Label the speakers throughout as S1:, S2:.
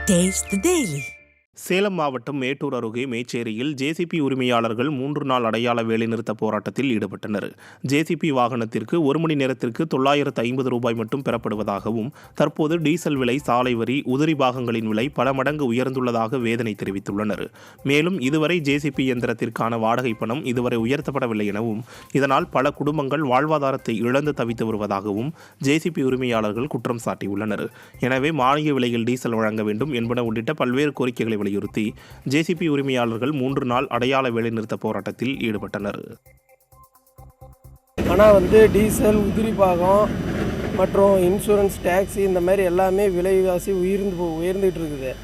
S1: Taste the Daily.
S2: Salem மாவட்டம் மேட்டூர் அருகே மேச்சேரியில் JCB உரிமையாளர்கள் 3 நாள் அடையாள வேலைநிறுத்த போராட்டத்தில் ஈடுபட்டனர். ஜேசிபி வாகனத்திற்கு 1 மணி நேரத்திற்கு 950 ரூபாய் மட்டும் பெறப்படுவதாகவும், தற்போது டீசல் விலை, சாலை வரி, உதிரி பாகங்களின் விலை பல மடங்கு உயர்ந்துள்ளதாக வேதனை தெரிவித்துள்ளனர். மேலும் இதுவரை ஜேசிபி இயந்திரத்திற்கான வாடகை பணம் இதுவரை உயர்த்தப்படவில்லை எனவும், இதனால் பல குடும்பங்கள் வாழ்வாதாரத்தை இழந்து தவித்து வருவதாகவும் ஜேசிபி உரிமையாளர்கள் குற்றம் சாட்டியுள்ளனர். எனவே மானிய விலையில் டீசல் வழங்க வேண்டும் என்பன உள்ளிட்ட பல்வேறு கோரிக்கைகளை வலியுறுத்தி ஜேசிபி உரிமையாளர்கள் 3 நாள் அடையாள வேலைநிறுத்த போராட்டத்தில் ஈடுபட்டனர்.
S3: ஆனால் டீசல், உதிரி பாகம் மற்றும் இன்சூரன்ஸ், டேக்ஸி இந்த மாதிரி எல்லாமே விலைவாசி உயர்ந்துகிட்டு இருக்குது.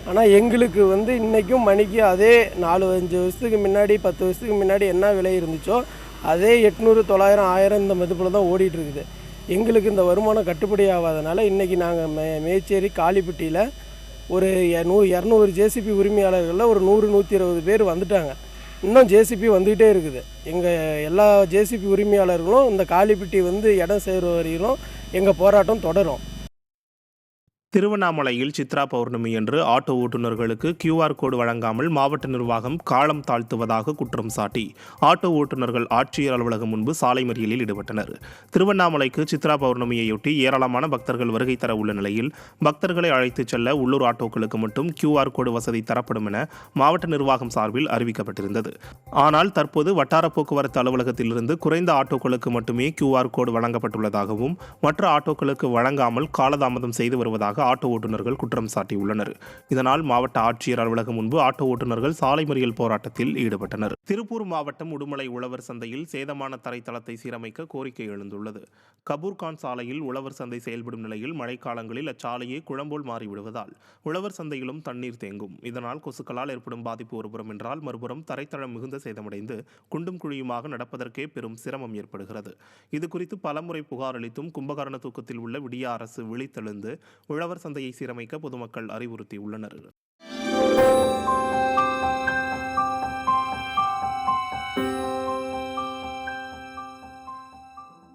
S3: ஆனால் எங்களுக்கு இன்றைக்கும் மணிக்கு அதே 4-5 வருஷத்துக்கு முன்னாடி, 10 வருஷத்துக்கு முன்னாடி என்ன விலை இருந்துச்சோ அதே 800, 900, 1000 இந்த மதிப்பில் தான் ஓடிட்டு இருக்குது. எங்களுக்கு இந்த வருமானம் கட்டுப்படி ஆகாதனால இன்றைக்கி நாங்கள் மேச்சேரி காளிப்பட்டியில் ஒரு 200 ஜேசிபி உரிமையாளர்களில் ஒரு 100-120 பேர் வந்துட்டாங்க. இன்னும் ஜேசிபி வந்துக்கிட்டே இருக்குது. எங்கள் எல்லா ஜேசிபி உரிமையாளர்களும் இந்த காளிப்பட்டி இடம் சேர வரையிலும் எங்கள் போராட்டம் தொடரும்.
S2: திருவண்ணாமலையில் சித்ரா பௌர்ணமி என்று ஆட்டோ ஓட்டுநர்களுக்கு QR கோடு வழங்காமல் மாவட்ட நிர்வாகம் காலம் தாழ்த்துவதாக குற்றம் சாட்டி ஆட்டோ ஓட்டுநர்கள் ஆட்சியர் அலுவலகம் முன்பு சாலை மறியலில் ஈடுபட்டனர். திருவண்ணாமலைக்கு சித்ரா பௌர்ணமியையொட்டி ஏராளமான பக்தர்கள் வருகை தர உள்ள நிலையில் பக்தர்களை அழைத்துச் செல்ல உள்ளூர் ஆட்டோக்களுக்கு மட்டும் QR கோடு வசதி தரப்படும் என மாவட்ட நிர்வாகம் சார்பில் அறிவிக்கப்பட்டிருந்தது. ஆனால் தற்போது வட்டார போக்குவரத்து அலுவலகத்திலிருந்து குறைந்த ஆட்டோக்களுக்கு மட்டுமே QR கோடு வழங்கப்பட்டுள்ளதாகவும், மற்ற ஆட்டோக்களுக்கு வழங்காமல் காலதாமதம் செய்து வருவதாக ஆட்டோ ஓட்டுநர்கள் குற்றம் சாட்டியுள்ளனர். இதனால் மாவட்ட ஆட்சியர் அலுவலகம் முன்பு ஆட்டோ ஓட்டுநர்கள் சாலை மறியல் போராட்டத்தில் ஈடுபட்டனர். திருப்பூர் மாவட்டம் உடுமலை உழவர் சந்தையில் சேதமான தரைத்தளத்தை சீரமைக்க கோரிக்கை எழுந்துள்ளது. கபூர்கான் சாலையில் உழவர் சந்தை செயல்படும் நிலையில் மழைக்காலங்களில் அச்சாலையே குளம்போல் மாறிவிடுவதால் உழவர் சந்தையிலும் தண்ணீர் தேங்கும். இதனால் கொசுக்களால் ஏற்படும் பாதிப்பு ஒருபுறம் என்றால், மறுபுறம் தரைத்தளம் மிகுந்த சேதமடைந்து குண்டும் குழியுமாக நடப்பதற்கே பெரும் சிரமம் ஏற்படுகிறது. இதுகுறித்து பலமுறை புகார் அளித்தும் கும்பகரண தூக்கத்தில் உள்ள விடிய அரசு விழித்தெழுந்து உழவர் சந்தையை சீரமைக்க பொதுமக்கள் அறிவுறுத்தியுள்ளனர்.